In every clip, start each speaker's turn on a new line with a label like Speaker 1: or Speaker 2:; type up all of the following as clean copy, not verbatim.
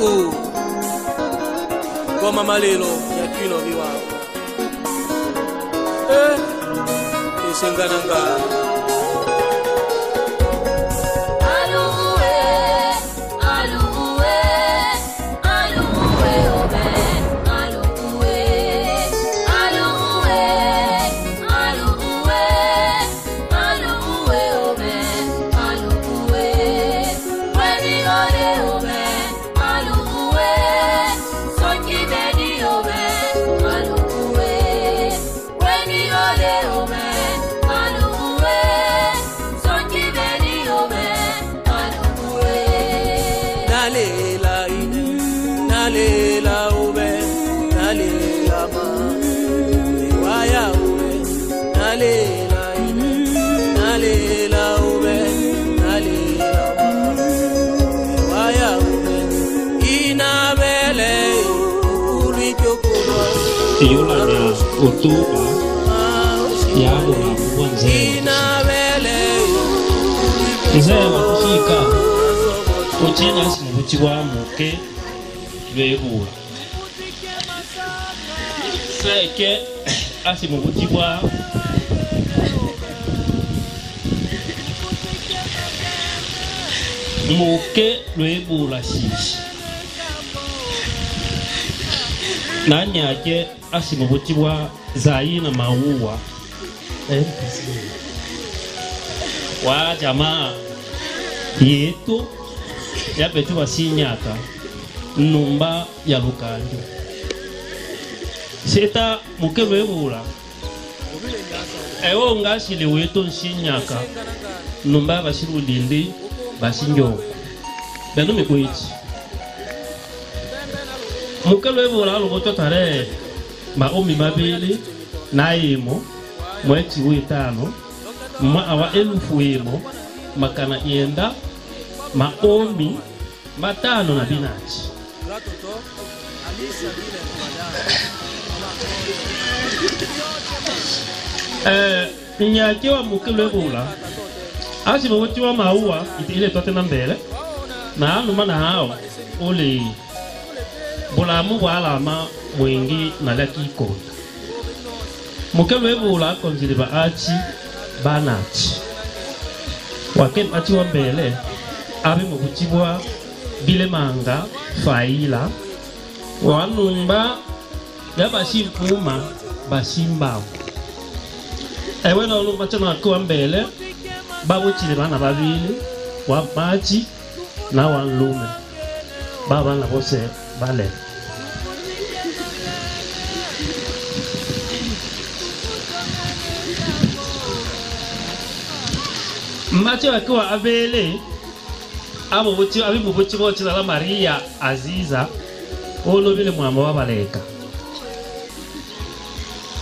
Speaker 1: Ego Goma malelo ya kino viwa Isengananga
Speaker 2: Yolanya Otuba Yabo na Mwanzee Nzee wakufika Uchena simubuti wa muke Lwebula Seke asimubuti wa Muke Lwebula shishi Nanyake asimubuti wa Zaina Maua wa jamaa yetu ya betu wa Sinyaka numba ya Lukanjo seta muke Lwebula ewo ngashile wetu Sinyaka numba bashiru lindi basinjoko beno mikwechi muke Lwebula lugoto tare maomi mabili na imo mwezi witano awa elufu imo makana yenda maomi matano na binachi nyake wa muke Lwebula asimubuti wa maua ile tote na mbele na anuma na hao ule bulamu bwa alama mwingi na laki konda muke Lwebula konzili ba achi banachi waken achi wa mbele abi mubuti bwa bile manga faila wanumba ya bashipuma bashimbawo ewe na olumba chana kwa mbele babu chile bana babili wa machi na wanlume baba na bose bale machi wakiwa abele abo buchi abibu buchi bochi la Maria Aziza olo bile mwamba wa baleka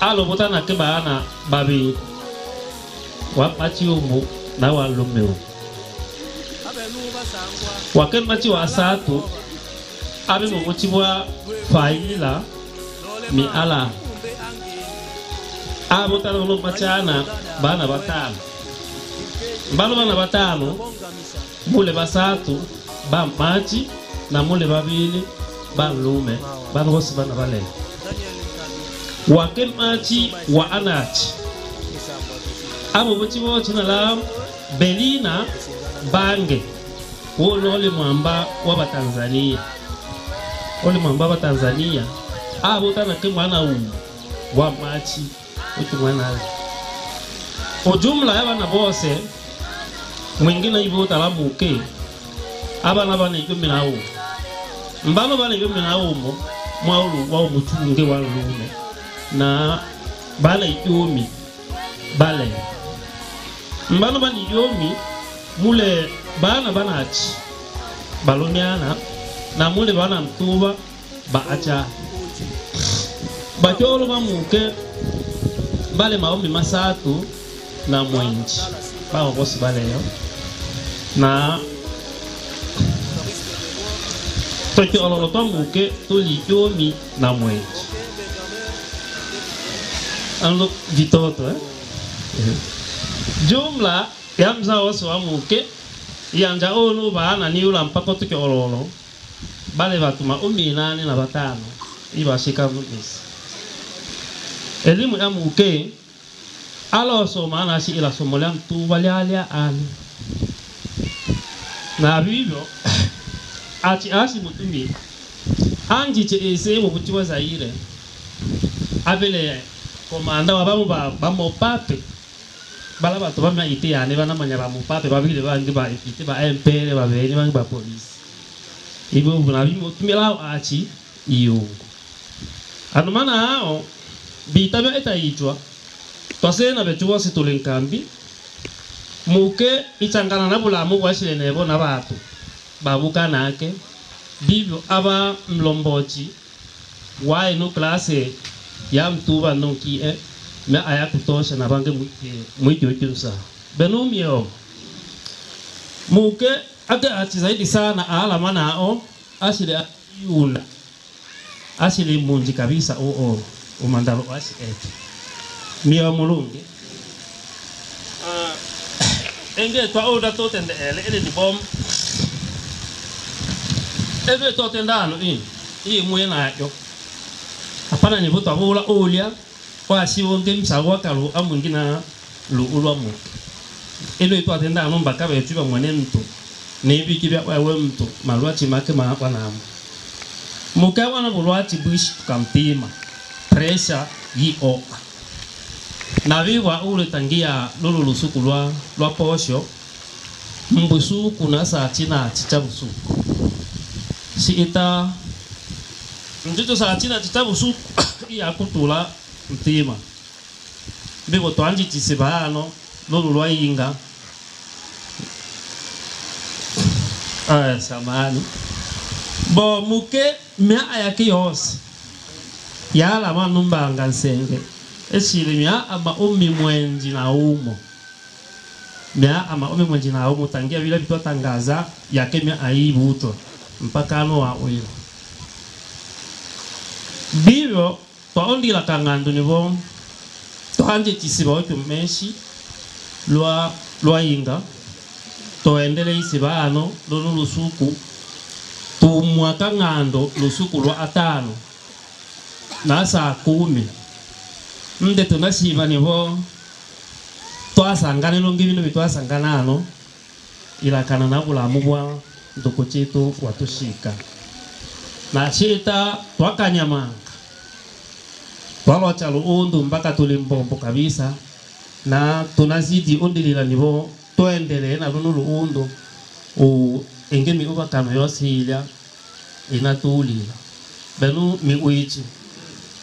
Speaker 2: alo botana ke bana babi wa machi umu na wanlume waken machi wa satu abi mubuti bwa faila mi ala abo tano lo machana bana batano mbalo bana batano mule basatu ba machi na mule babili ba lume bana bose bana bale waken machi wa anachi abo buti bo la Belina Bange wolo ole mwamba wa Tanzania ole mwamba wa Tanzania abo tana ke mwana wa machi uti mwana ujumla ya bana bose mwingine ibo talamuke abana bana igumi nawo mbano bana igumi nawo mo mwaulu wa mutunge wa lume na bana igumi bale mbano bana igumi mule bana banachi baloniana na mule bana mtuba ba acha bacholo bamuke bale maombi masatu na mwenji bao bosi bale yo na toki ololoto muke tuli yomi na mwenji anlo vitoto jumla yamza oso amuke yanja olu bana ni ula mpaka toki ololo bale watu 15 ibashika misa. Elimu ya muke alo soma na si ila somo la mtu walialia ani na vivyo asi mutumi anji che ese mu buti wa Zaire abele komanda wa bamu pape bala batu bama ite ane bana manya bamu pape babile bangi ba ite ba empere ba beni bangi ba polisi ibo na bimo tumela achi iyo anumana hao bitabia eta itwa twase na betuwa situlenkambi muke itangana na bulamu washile nebo na batu babuka nake bibyo aba mlombochi wa ino klase ya mtuba nonki me aya kutosha na bange mwito cyusa benumyo muke aga ati zaidi sana alama nao ashile yuna ashile munji kabisa umandalo wasi miyo mulungi enge twa oda to tende ele di bom ebe to tendano i mwena yo hapana ni buto abula olia kwa siwonge msawa kalu amungina lu ulwamu elo to tendano mbaka betu ba mwene mtu nebi kibya wewe mtu malwachi make wana mukawa na bulwachi bush kampima pressure yi o na viwa ule tangia lulu lusuku lwa posho mbusuku na saa china chicha busuku si ita mjito saa china chicha busuku iya kutula mtima bibo tuanji chisibano lulu lwa inga samani bo muke mea ayaki yose ya la manumba ngansenge esilimia ama mwenji na umo mea ama mwenji na umo tangia vile vitu tangaza yake mea aibuto mpaka ano wa uyo bibyo twaondi la kangandu nibo twanje chisiba ocho meshi lwa inga toendele isibano lolo lusuku tumwaka ngando lusuku lwa atano na saa 10 mde tunashiba nibo twasangane longi bino bitwasangana ano ila kana na bulamu bwa ndoko chetu watushika na chita twakanyamanga twalocha luundu mpaka tulimbombo kabisa na tunazidi undilila nibo tuendelee na luno luundu engemi ubakano yosila inatulila benu miwichi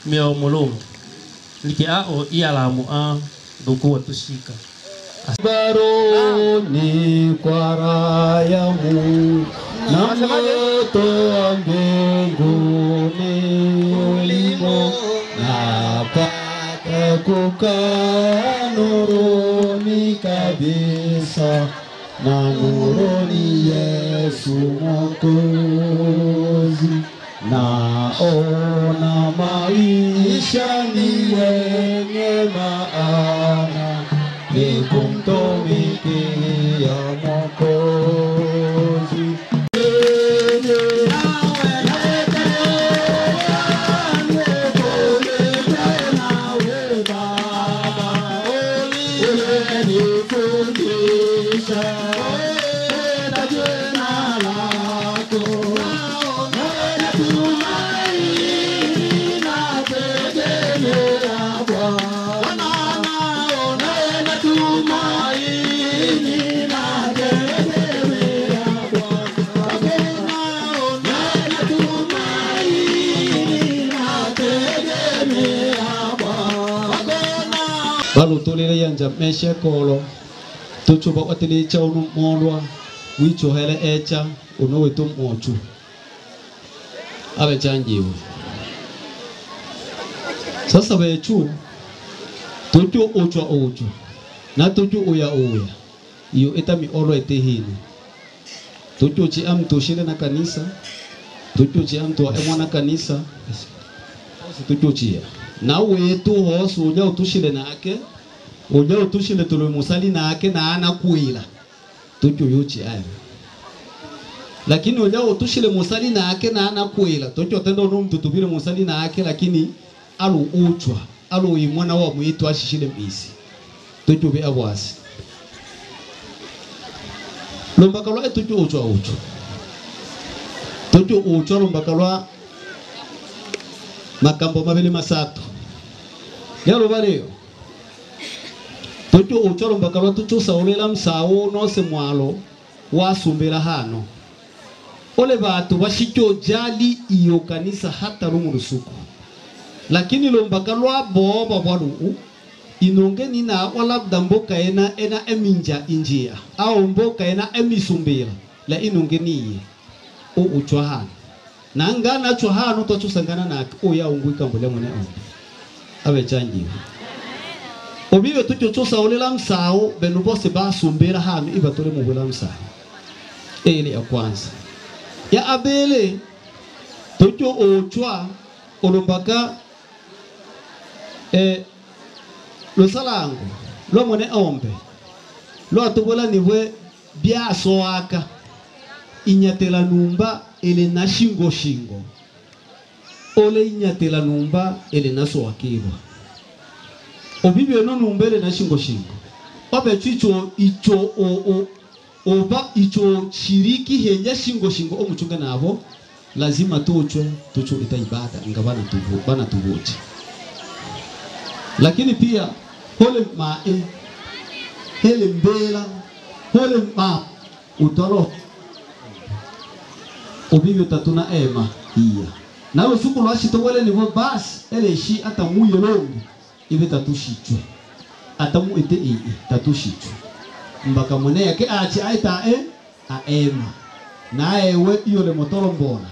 Speaker 2: mio mulungu liki ao ialamu ndugu watushika
Speaker 3: baroni kwa rayamu na moto wa mbinguni ulimo na pata kukaa nuruni kabisa na nuruni Yesu Mwokozi naona maisha ni yenye maana ni kumtumikia Mwokozi. Balu tolele yanja meshe kolo tuchuba watili cha unu mwolwa wicho hele echa unowe tu mochu awe chanjiwe sasa wechu tuchu uchwa uchu na tuchu uya uya iyo itami olo etehini tuchu chi amtu shile na kanisa tuchu chi amtu wa emwana kanisa tuchu chia na wetu hosu uja utushile nake uja utushile tulu musali nake na ana kuila tuchu yuchi ayo lakini ojao tushile musali na ake na anakwela tocho tendo no mtu tubile musali na ake lakini alu uchwa alu imwana wa mwitu ashishile mbisi tocho be abwasi lombakalwa tocho uchwa tocho uchwa lombakalwa makambo mabele masatu yalo baleo tocho uchwa lombakalwa tocho saulela msawo no se mwalo wasumbela hano ole batu bashikyo jali iyo kanisa hata rumurusuku lakini lombakalwa boba bwalu inongeni na walabda mboka ena eminja injia au mboka ena emisumbela la inongeni o uchwahana nanga na chwahano to chusangana na oya ungwika mbole mone abe chanji obibe tucho chosa olela msao benu bose basumbela hano ibatole mubula msao ele ya kwanza ya abele tocho ochwa olombaka lo salango lo mone ombe lo atobola niwe bia soaka inyatela numba ele na shingo ole inyatela numba ele na soakirwa obibyo no numba ele na shingo obe chicho icho oba icho shiriki henya shingo omuchunga nabo lazima tucho ita ibada ngabana tuvuti lakini pia hole mae hele mbela hole ma utoro obibyo tatuna ema iya nalo suku lwashito wale nivo basi ele shi ata muye longo ibe tatushichwe ata mu ite tatushichwe mbaka mone yake achi aita aema na ewe iyo le motoro mbona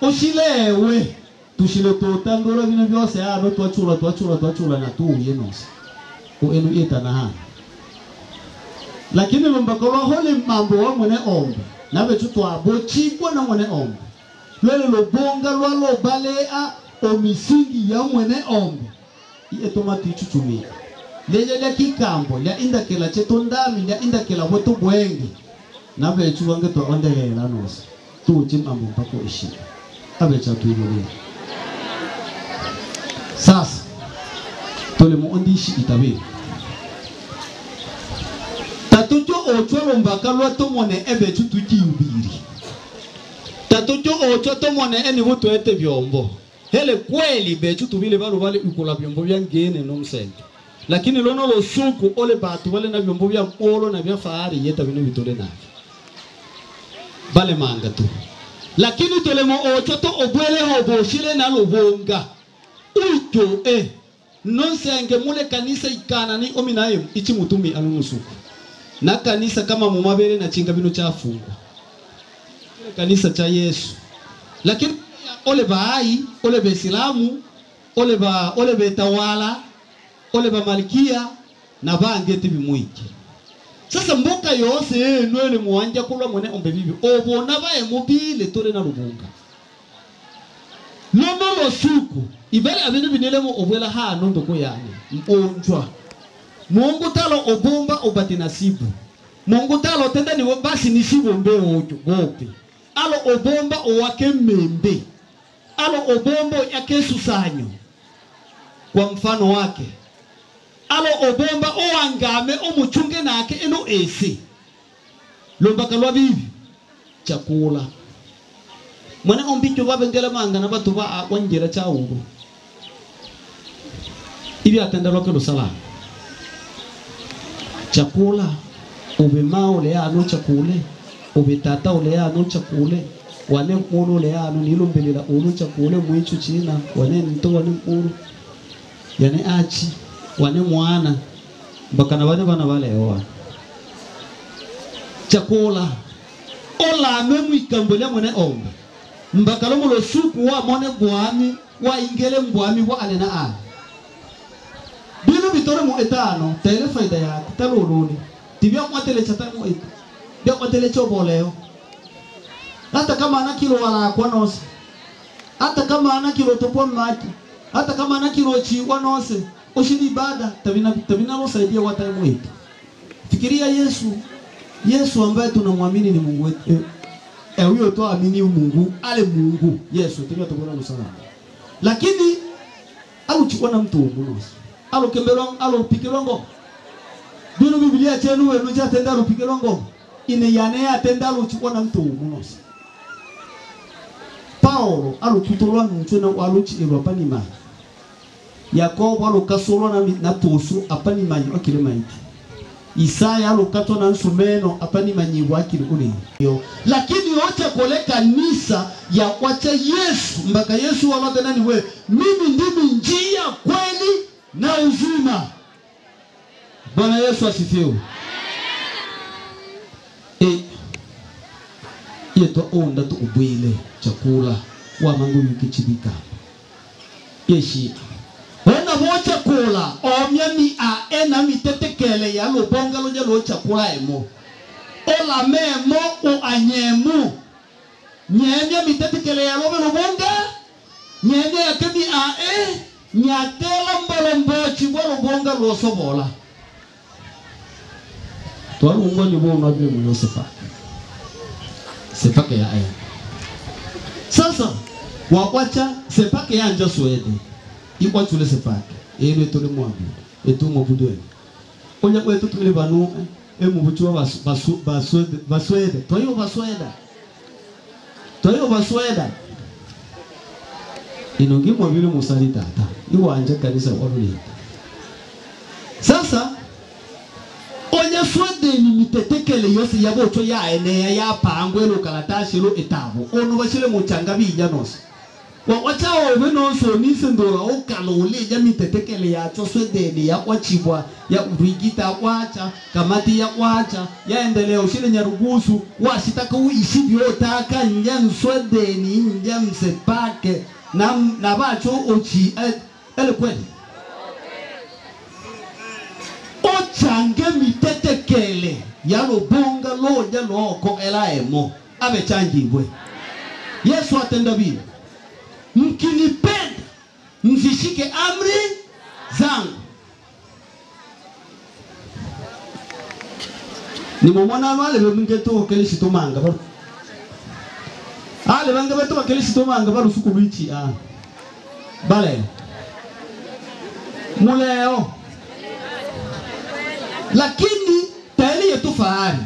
Speaker 3: oshilewe tushile totandora bino byose ano twachula na tu yenose o enu eta na hana lakini mbaka lo hole mambo wa mone ombe nabe tutwa bochibwa na mone ombe lele lo bonga lo balea o misingi ya mone ombe ie tomati chuchumi leje ya kikambo ya indakela chetondami ya indakela boto bwenge nabe chuwange to ondehela nosa tu chimambo mpako ishi abe chatuibulia sasa tole mo ondishi itabe tatujo ochoro mbaka lo to mone ebe tutuki ubiri tatujo ocho to mone eni boto ete byombo hele kweli be tutubile bale ukula byombo byangene no msente lakini lono lo suku ole batu wale na vyombo vya mpolo na vya fahari yeta bino bitole na bale manga tu lakini tole mo ochoto obwele hobo shile na lobonga uto nonsenge mule kanisa ikana ni ominayo ichi mutumi anunusuku na kanisa kama mumabele na chinga bino chafungwa kanisa cha Yesu lakini ole baai ole besilamu ole betawala ole ba malkia na bangeti bimwiki sasa mboka yose nwele muanja kulwa mwene ombe bibi obona bae mobile tole na lubunga nono lo suku ibale abinu binele mo obwela ha nondo ko yani onjwa Mungu talo obomba obati nasibu Mungu talo tenda ni basi nisibu mbe ojo gopi alo obomba owake membe alo obombo yake susanyo kwa mfano wake alo obomba oangame omuchunge nake eno ese lombaka lwa bibi chakula mwana ombicho babengela manga na batu ba wanjera cha uru ibi atenda loke lo sala chakula ube mao le ano chakule ube tata ole ano chakule wane mkono le ano nilombelela ulu chakule mwichu china wane nto wane mkuru yani achi wane mwana mbaka na bana wale oa chakula ola memu ikambolia mwene ombe mbaka lomo lo suku wa mone bwami wa ingele mbwami wa alena a bino bitore mo etano tele faida ya taloloni tibia mwatele chatani mo etu bia mwatele choboleo hata kama ana kilo wala kwa nose hata kama ana kilo topo maki hata kama ana kilo chi wa nose oshini ibada tabina lo saidia wa time wetu fikiria Yesu ambaye tunamwamini ni Mungu wetu huyo to amini Mungu ale Mungu Yesu tena tukona msalaba lakini aluchukua na mtu munosi alokembelwa alopikilongo bino Biblia chenu wenu cha tenda alopikilongo ine yane atenda aluchukua na mtu munosi Paulo alokutolwa mtuna waluchi Europa ni mai Yakobo alokasolo na tosu apani mai akile maiti Isaya alukato na nsumeno apani manyi wakili ule lakini wote kole kanisa ya wacha Yesu mpaka Yesu walote nani we mimi ndimi njia kweli na uzima. Bwana Yesu asifiwe. Yeto onda tu ubwile chakula wa mangu yukichibika yeshi Wena wocha kula omya mi ena mitetekele ya lubonga loja lo chakula emo ola memo o anyemu nyenya mitetekele ya lobe lubonga nyenya ya kemi nyatela mbolombochi wa lubonga lo sobola tuwalu ungo nyubo unabile mwenye sepake ya sasa wakwacha sepake ya anja suede Iwa chule sepake, elu etole mwabu, etu mwabuduwe. Onya kwa etu tumile banu, mwabuchua baswede. Toyo basweda. Inongi mwabili musali tata. Iwa anja kanisa waruli. Sasa, onya swede ni mitetekele yose yabo ucho ya enea ya pangwelo kalatashi lo etabu. Ono washile mchangabi ijanosi. Wacha weno so nisendora okalole ya mitetekele ya choswedeni ya wachibwa ya urigita wacha kamati ya wacha ya endelea ushile nyarugusu washitaka uishibyo taka njan swedeni njan sepake na bacho ochi ele kweli ochange mitetekele ya lobonga loja loko elaemo abe chanjibwe Yesu atenda bile mkinipenda mzishike amri zangu ni mwana wale mngeto kelishito manga bado ale banga beto kelishito manga bado suku bichi bale muleo lakini tayari yetu fahari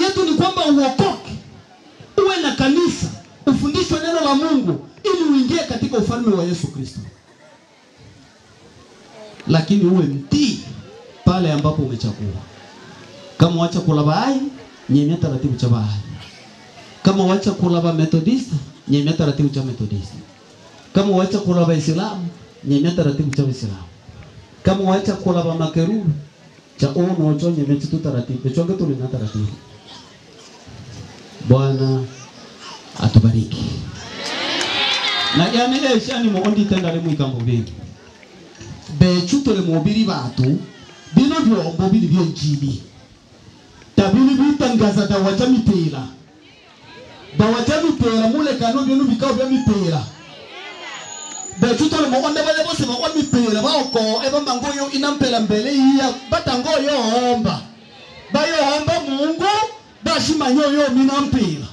Speaker 3: yetu ni kwamba uokoke uwe na kanisa ufundishwe neno la Mungu ili uingie katika ufalme wa Yesu Kristo. Lakini uwe mtii pale ambapo umechagua. Kama wacha kulaba ai, nyemea taratibu cha bahari. Kama wacha kulaba Methodist, nyemea taratibu cha Methodist. Kama wacha kulaba Islamu, nyemea taratibu cha Islamu. Kama wacha kulaba Makerubi, cha ono ocho nyemea tu taratibu. Chonge tu lina taratibu. Bwana atubariki. Na yani shani moondi tenda le mwikambo vingi. Bechuto le mobili batu bino byo mobili byo njibi. Tabili bitangaza da wacha mipira. Da wacha mipira mule kanu byo bikao byo mipira. Bechuto le moonde bale bose ba mipira ba oko eba mangoyo inampela mbele iya batangoyo omba. Bayo omba Mungu bashima nyoyo minampira.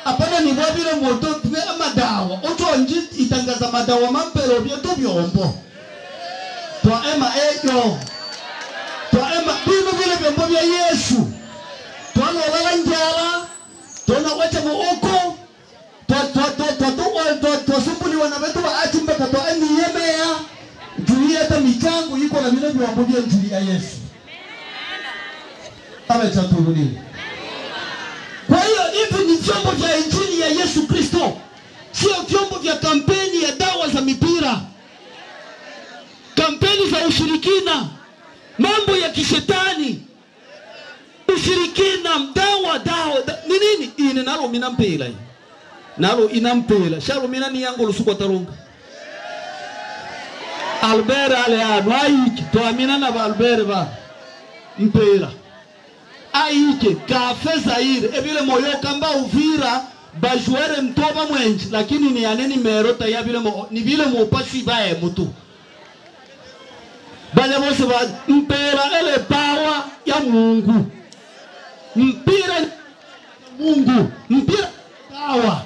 Speaker 3: Apana ni wabile moto tuwe madawa. Ocho njit itangaza madawa mampelo bieto biombo. Twa ema eyo. Twa ema bino vile biombo bia Yesu. Twa lolala njala. Twa wacha muoko. Twa sumbuli wanabetu wa achimbeka twa eni yemea. Julia hata michangu yiko na vile biombo bia Julia Yesu. Awe chatubuni. Kwa hiyo hivi ni vyombo vya injili ya Yesu Kristo. Sio vyombo vya kampeni ya dawa za mipira. Kampeni za ushirikina. Mambo ya kishetani. Ushirikina, dawa. Ni nini? Ine nalo minampela. Nalo inampela. Shalo minani yangu lusuko tarunga. Albert aleano. Aiki. Tuamina na Albert ba. Mpela. Aike kafe Zaire ebile moyo kamba Uvira bajuere mtoba mwenji lakini ni aneni merota ya bile ni bile mopasi bae mutu bale bose ba mpera ele power ya Mungu mpira Mungu mpira sawa.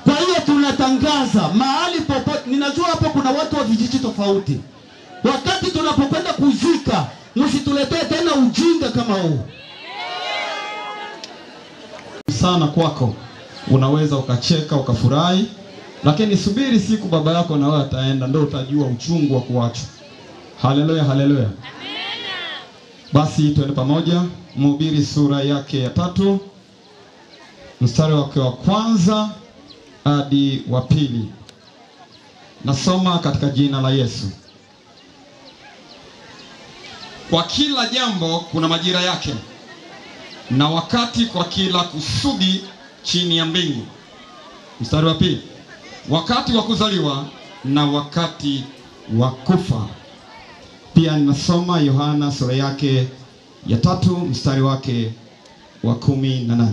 Speaker 3: Kwa hiyo tunatangaza mahali popote. Ninajua hapo kuna watu wa vijiji tofauti. Wakati tunapokwenda kuzika, msituletee tena ujinga kama huu. Sana kwako. Unaweza ukacheka, ukafurahi, lakini subiri siku baba yako na wewe ataenda, ndio utajua uchungu wa kuachwa. Haleluya, haleluya. Amina. Basi tuende pamoja. Mhubiri sura yake ya 3 mstari wake wa 1 hadi wa 2. Nasoma katika jina la Yesu. Kwa kila jambo kuna majira yake, na wakati kwa kila kusudi chini ya mbingu. Mstari wa 2. Wakati wa kuzaliwa na wakati wa kufa. Pia ninasoma Yohana sura yake ya 3 mstari wake wa 18.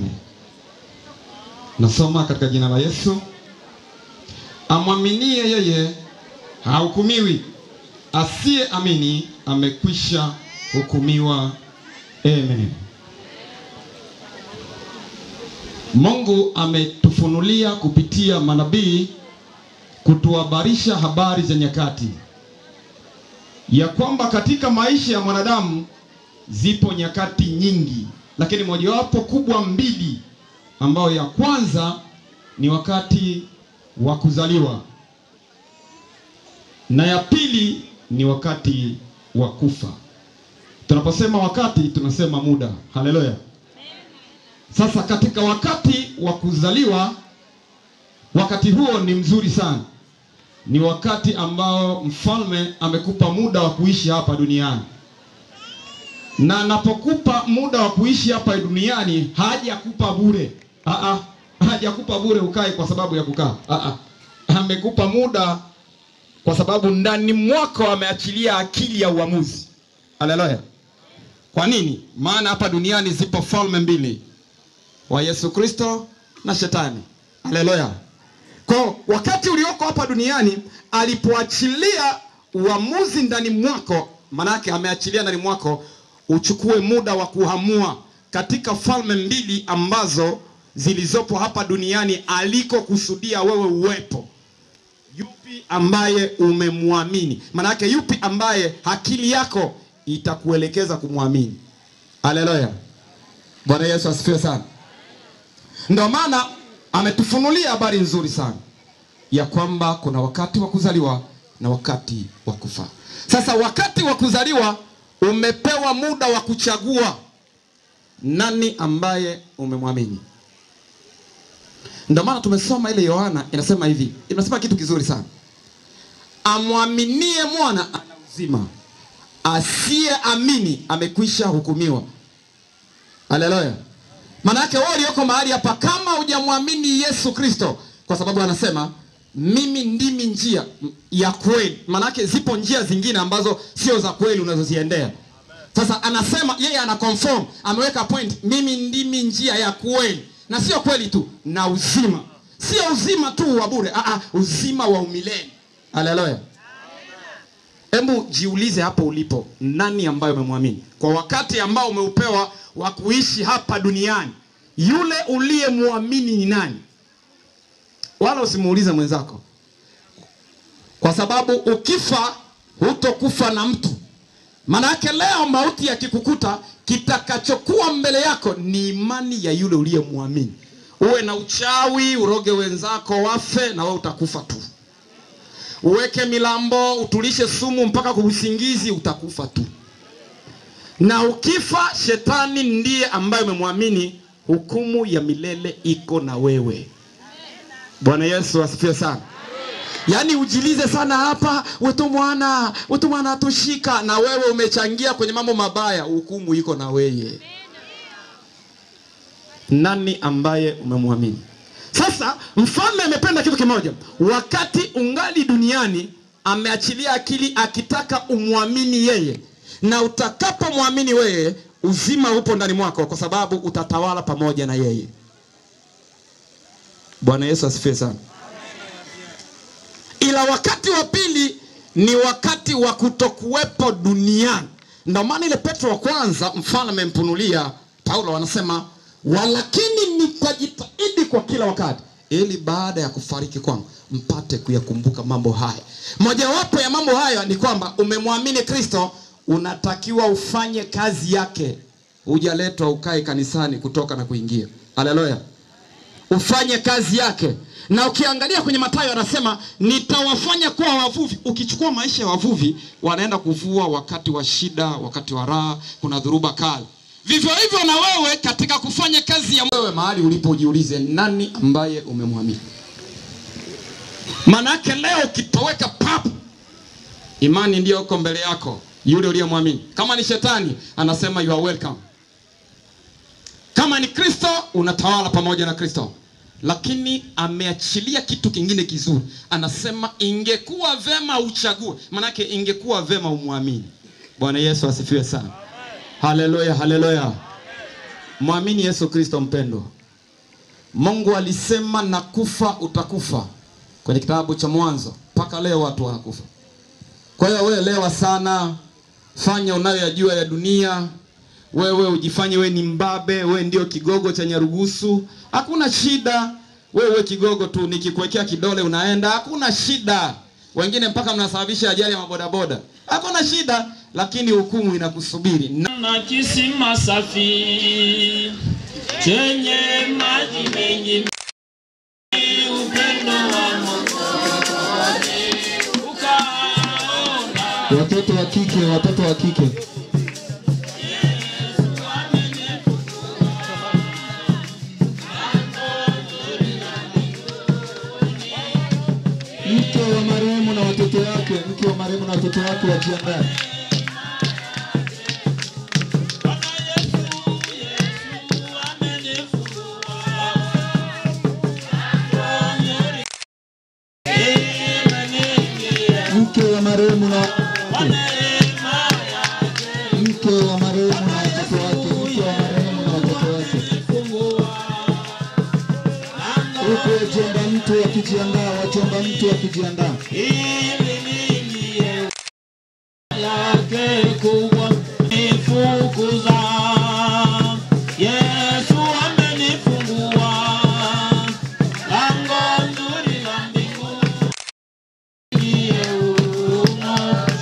Speaker 3: Nasoma katika jina la Yesu. Amwaminie yeye hahukumiwi, asiye amini amekwisha hukumiwa. Amen. Mungu ametufunulia kupitia manabii kutuhabarisha habari za nyakati, ya kwamba katika maisha ya mwanadamu zipo nyakati nyingi, lakini mojawapo kubwa mbili, ambayo ya kwanza ni wakati wa kuzaliwa na ya pili ni wakati wa kufa. Tunaposema wakati tunasema muda. Haleluya. Sasa katika wakati wa kuzaliwa, wakati huo ni mzuri sana. Ni wakati ambao mfalme amekupa muda wa kuishi hapa duniani. Na anapokupa muda wa kuishi hapa duniani, hajakupa bure. Hajakupa bure ukae kwa sababu ya kukaa. Amekupa muda kwa sababu ndani mwako ameachilia akili ya uamuzi. Haleluya. Kwa nini? Maana hapa duniani zipo falme mbili, wa Yesu Kristo na Shetani. Haleluya. Kwa wakati ulioko hapa duniani, alipoachilia uamuzi ndani mwako, manake ameachilia ndani mwako uchukue muda wa kuhamua katika falme mbili ambazo zilizopo hapa duniani aliko kusudia wewe uwepo. Yupi ambaye umemwamini? Manake yupi ambaye akili yako itakuelekeza kumwamini? Haleluya. Bwana Yesu asifiwe sana. Ndio maana ametufunulia habari nzuri sana ya kwamba kuna wakati wa kuzaliwa na wakati wa kufa. Sasa wakati wa kuzaliwa umepewa muda wa kuchagua nani ambaye umemwamini. Ndio maana tumesoma ile Yohana inasema hivi. Inasema kitu kizuri sana. Amwaminie mwana ana uzima, asiye amini amekwisha hukumiwa. Haleluya. Manake wewe ulioko mahali hapa, kama hujamwamini Yesu Kristo, kwa sababu anasema mimi ndimi njia ya kweli. Manake zipo njia zingine ambazo sio za kweli unazoziendea. Sasa anasema yeye ana confirm, ameweka point, mimi ndimi njia ya kweli. Na sio kweli tu, na uzima. Sio uzima tu wa bure, uzima wa umilele. Haleluya. Hebu jiulize hapo ulipo, nani ambaye umemwamini? Kwa wakati ambao umeupewa wa kuishi hapa duniani, yule uliyemwamini ni nani? Wala usimuulize mwenzako. Kwa sababu ukifa hutokufa na mtu. Manake leo mauti yakikukuta, kitakachokuwa mbele yako ni imani ya yule uliyemwamini. Uwe na uchawi, uroge wenzako wafe, na wewe utakufa tu. Uweke milambo, utulishe sumu mpaka kuusingizi, utakufa tu. Na ukifa, Shetani ndiye ambaye umemwamini, hukumu ya milele iko na wewe. Bwana Yesu asifiwe sana. Yaani ujilize sana hapa, wetu mwana atushika, na wewe umechangia kwenye mambo mabaya, hukumu iko na wewe. Nani ambaye umemwamini? Sasa mfalme amependa kitu kimoja. Wakati ungali duniani, ameachilia akili akitaka umwamini yeye. Na utakapomwamini wewe, uzima upo ndani mwako, kwa sababu utatawala pamoja na yeye. Bwana Yesu asifiwe sana. Ila wakati wa pili ni wakati wa kutokuwepo duniani. Ndio maana ile Petro wa kwanza mfalme amempunulia Paulo, anasema walakini
Speaker 4: nitajitahidi kwa kila wakati ili baada ya kufariki kwangu mpate kuyakumbuka mambo haya. Mojawapo ya mambo haya ni kwamba umemwamini Kristo, unatakiwa ufanye kazi yake. Hujaletwa ukae kanisani kutoka na kuingia. Haleluya. Ufanye kazi yake. Na ukiangalia kwenye Mathayo anasema nitawafanya kuwa wavuvi. Ukichukua maisha ya wavuvi, wanaenda kuvua wakati wa shida, wakati wa raha, kuna dhuruba kali. Vivyo hivyo na wewe katika kufanya kazi ya wewe mahali ulipojiulize nani ambaye umemwamini. Manake leo ukitoweka papu, imani ndio uko mbele yako, yule uliyemwamini. Kama ni shetani anasema you are welcome. Kama ni Kristo unatawala pamoja na Kristo. Lakini ameachilia kitu kingine kizuri. Anasema ingekuwa vema uchague. Manake ingekuwa vema umwamini. Bwana Yesu asifiwe sana. Haleluya, haleluya. Muamini Yesu Kristo mpendwa. Mungu alisema na kufa utakufa. Kwenye kitabu cha Mwanzo. Mpaka leo watu wanakufa. Kwa hiyo wewe lewa sana. Fanya unayoyajua ya dunia. Wewe ujifanye wewe ni mbabe, wewe ndio kigogo cha Nyarugusu. Hakuna shida. Wewe kigogo tu, nikikuwekea kidole unaenda, hakuna shida. Wengine mpaka mnasababisha ajali ya mabodaboda. Hakuna shida, lakini hukumu inakusubiri.
Speaker 2: Na kisima safi chenye maji mengi, upendo wa Mungu ukaona.
Speaker 3: Watoto wa kike, watoto wa kike. Mke wa marehemu na watoto wake, mke wa marehemu na watoto wake wajiandae. Mke wa marehemu na mke wa marehemu na watoto wake, mke wa marehemu na watoto wake. Huko wajomba mtu wakijiandaa, wajomba mtu wakijiandaa.
Speaker 2: Yake kubwa nifukuza, Yesu amenifungua lango nzuri la mbinguni.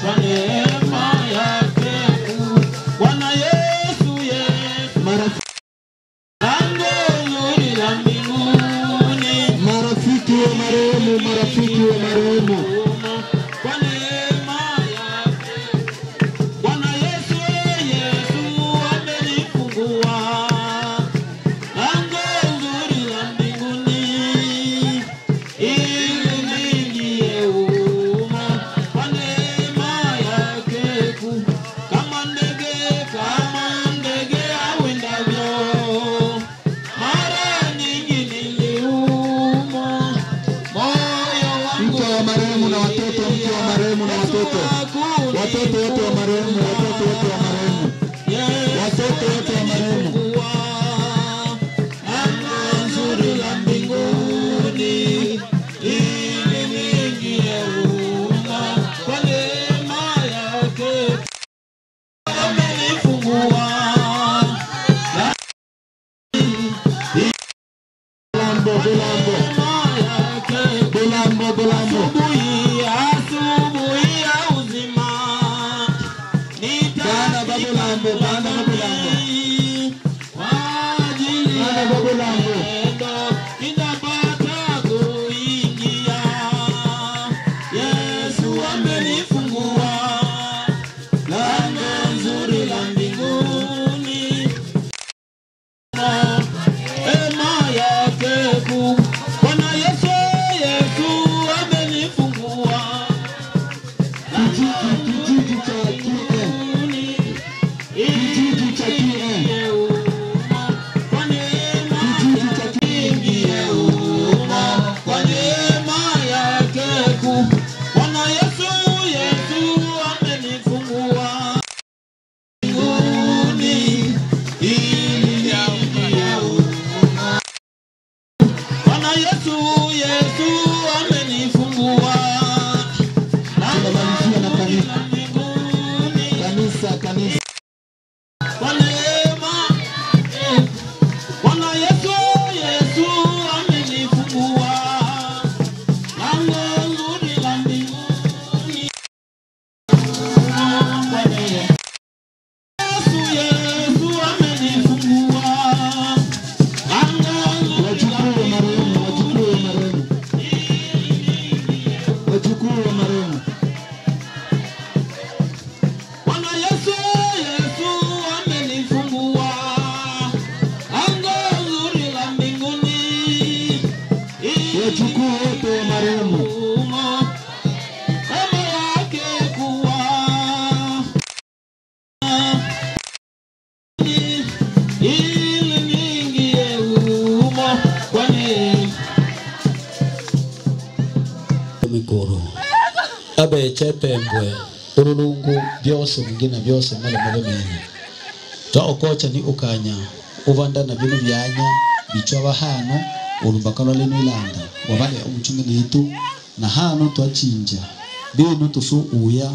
Speaker 2: Kwa neema yake kuu, Bwana Yesu, lango nzuri la mbinguni.
Speaker 3: Marafiki wa marehemu, marafiki wa marehemu.
Speaker 2: Kwa neema yake Bwana Yesu, amenifungua lango nzuri la mbinguni, ili niingie humo. Kwa neema yake kuu, kama ndege awindavyo, mara nyingi niliumo. Moyo wangu
Speaker 3: Mke wa marehemu na watoto, mke wa marehemu na watoto. Watoto wote wa marehemu, watoto wote wa marehemu. Watoto wote wa marehemu.
Speaker 2: lango nzuri la mbinguni, ili niingie humo. Kwa neema yake amenifungua.
Speaker 3: Belambo, belambo. Belambo, belambo.
Speaker 2: Asubuhi ya uzima,
Speaker 3: Bana babulambo, bana babulambo.
Speaker 2: kwa ajili
Speaker 3: Bana
Speaker 2: ya
Speaker 3: babulambo.
Speaker 2: upendo nitapata kuingia. Yesu amenifungua lango nzuri la mbinguni. Neema yake kuu, Bwana Yesu, amenifungua
Speaker 3: Kijiji cha Kien. Kijiji cha Kien.
Speaker 2: kwa neema
Speaker 3: Kijiji cha Kien.
Speaker 2: kwa neema yake kuu, Bwana Yesu, amenifungua mbinguni, ili niingie humo. Bwana Yesu, amenifungua
Speaker 3: Tunamalizia na kanisa.
Speaker 2: mbinguni.
Speaker 3: Kanisa, kanisa.
Speaker 2: Kwa neema, Bwana Yesu,
Speaker 3: tabe chepembwe urulungu byose mungina byose male mene twa okocha ni ukanya uvanda na binu byanya bichwa bahano urumbakalo leno ilanda wabale umuchunge nitu na hano twachinja binu tusu uya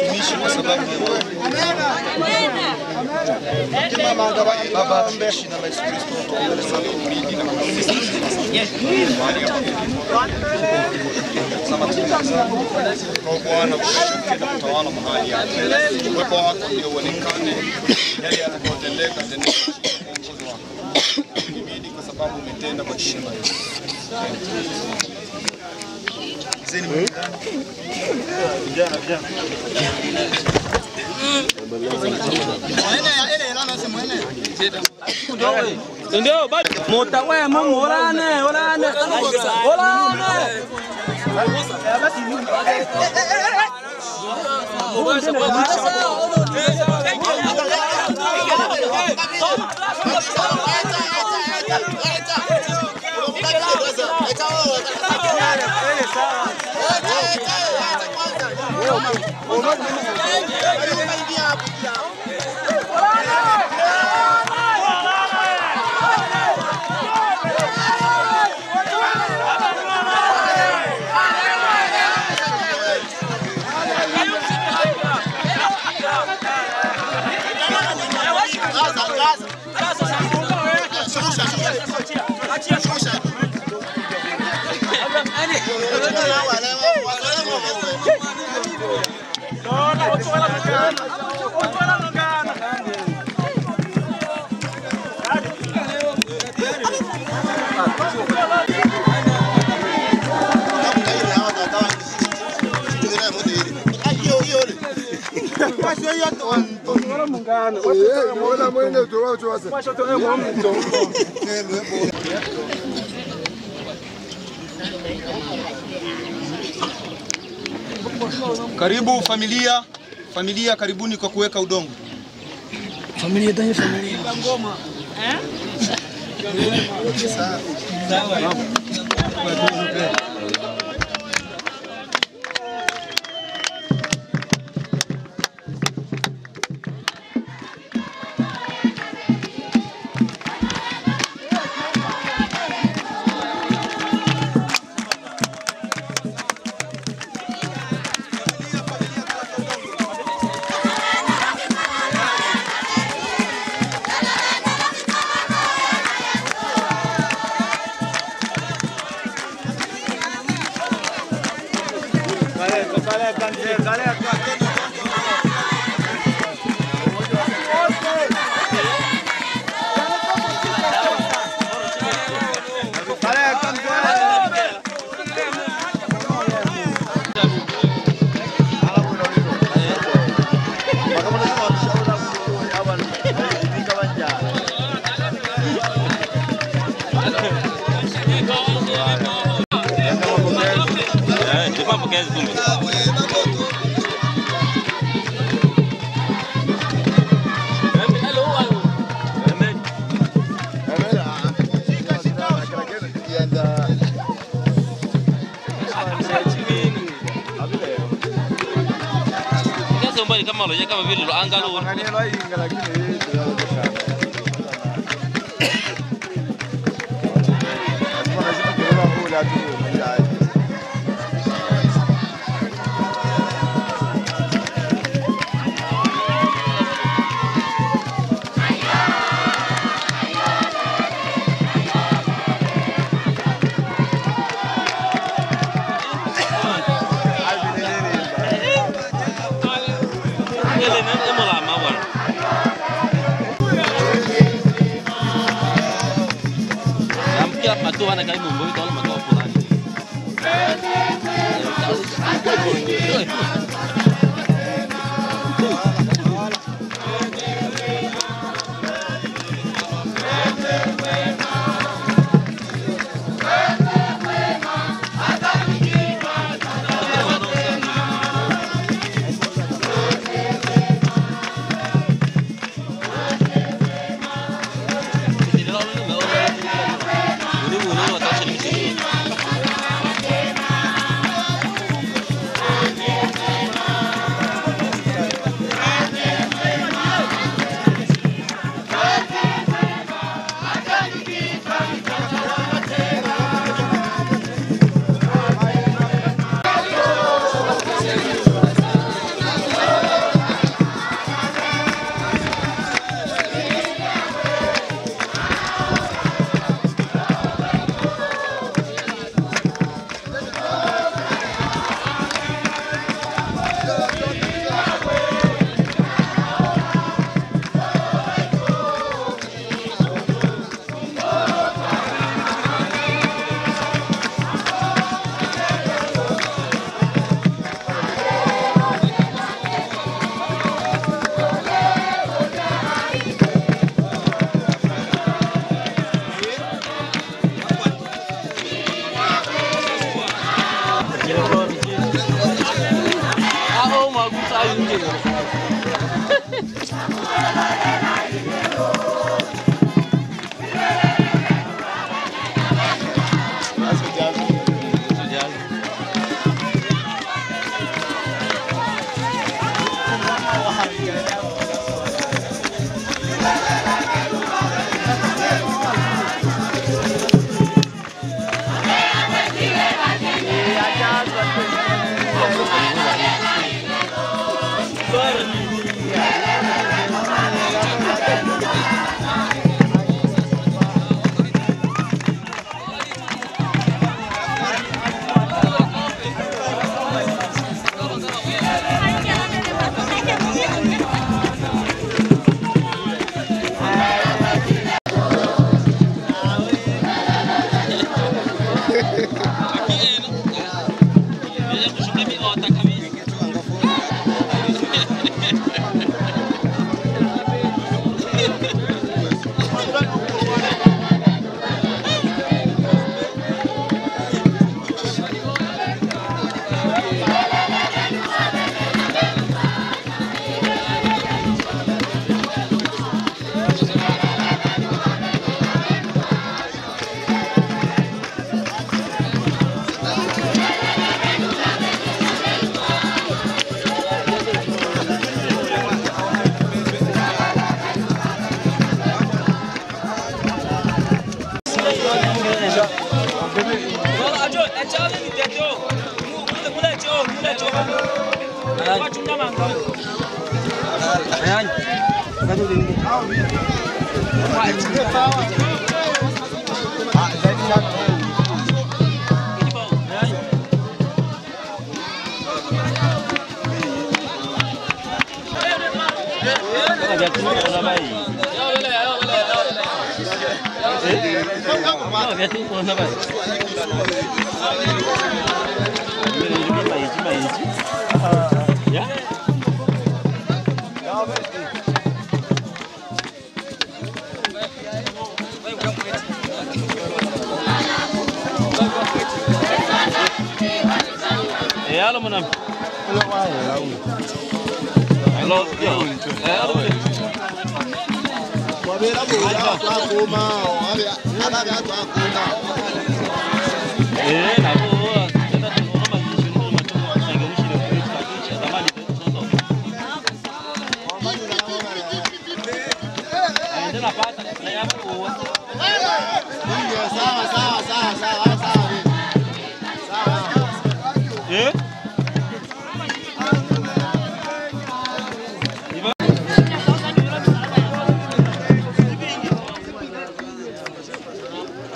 Speaker 5: watumishi kwa sababu ya wewe. Baba, tunaishi na Yesu Kristo tuombe sana umlinde na kutumisha. Kwa Bwana ushuke na kutawala mahali hapa. Uwepo wako ndio uonekane, yale yanayotendeka tendeka chini ya uongozi wako. Nimidi kwa sababu umetenda kwa heshima ya Yesu.
Speaker 1: Ndio bado mtawe morane orane
Speaker 5: Karibu familia, karibuni kwa kuweka udongo.
Speaker 1: familia tani familia ngoma sawa.
Speaker 6: Kama loja kama vile angalo Ana kali mumbo itu orang makan pulang.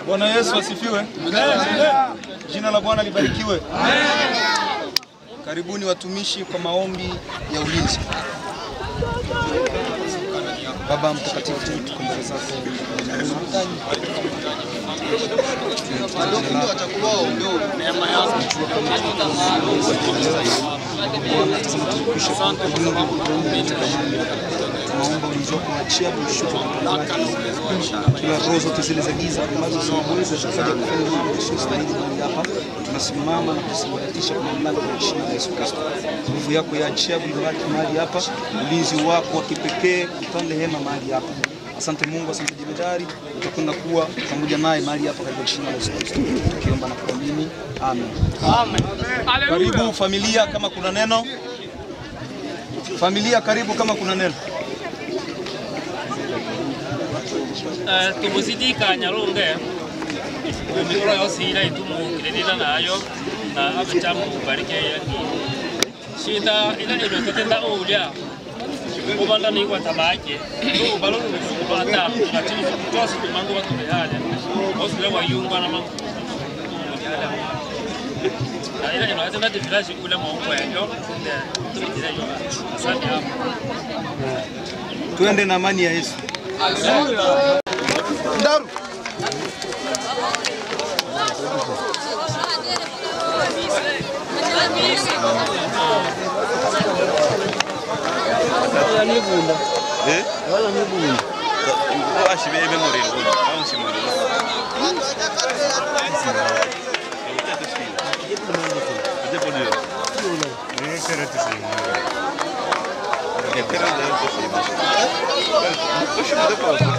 Speaker 5: Bwana Yesu asifiwe. Jina la Bwana libarikiwe. Karibuni watumishi kwa maombi ya ulinzi. Baba mtakatifu, tuko mbele zako. Neema yako tunaomba ulinzi wako kuachia mshuko kila roho zote zile za giza ambazo zinaweza kufanya mambo yasiyostahili mahali hapa. Tunasimama na kusambaratisha kwa mamlaka ya jina la Yesu Kristo. Nguvu yako ya ajabu ibaki mahali hapa, ulinzi wako wa kipekee utande hema mahali hapa. Asante Mungu, asante jemedari, utakwenda kuwa pamoja naye mahali hapa katika jina la Yesu Kristo. Tukiomba na kuamini. Amen. Amen. Karibu familia kama kuna neno. Familia karibu kama kuna neno.
Speaker 2: Tumusidika Nyalunge. Mikoro yose ila itumukirira nayo na abachamu kubarike yaki. Shida ila ilotenda ulia. Kubanda ni kwa tabake. Ndio balonu kubata tunatini kutoa simango watu yale. Osile wa yunga na mambo. Ila inaweza village kule maombo yao. Tumitiza hiyo. Asante hapo.
Speaker 5: Tuende na amani ya Yesu. Haleluya. Ndaru.
Speaker 1: Wala ni bunda. Wala ni bunda.
Speaker 6: Ko ashibebe morelo. Au si morelo. Ade podio. Oxe, manda pra